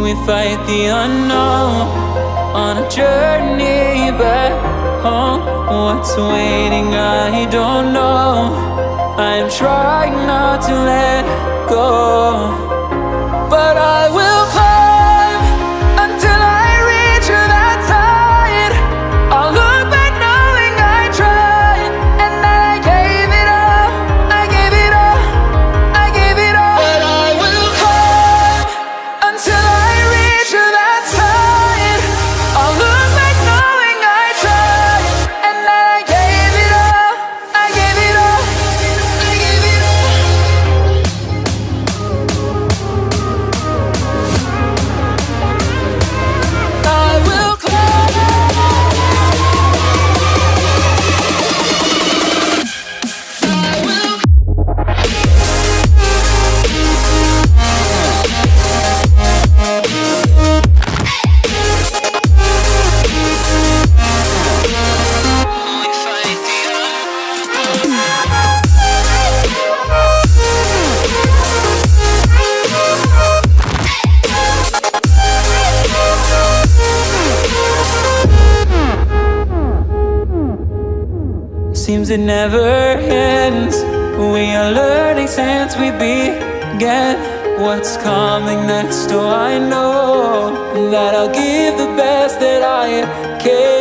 We fight the unknown on a journey back home. What's waiting, I don't know. I'm trying not to let go, but I will climb until I reach that side. I'll look back knowing I tried, and that I gave it all, I gave it all, I gave it all. But I will climb until I reach that side. I'll look back knowing I tried, and that I gave it all, I gave it all, I gave it all. I will climb. I will. We fight the Seems it never ends. We are learning since we began. What's coming next? Oh, I know that I'll give the best that I can.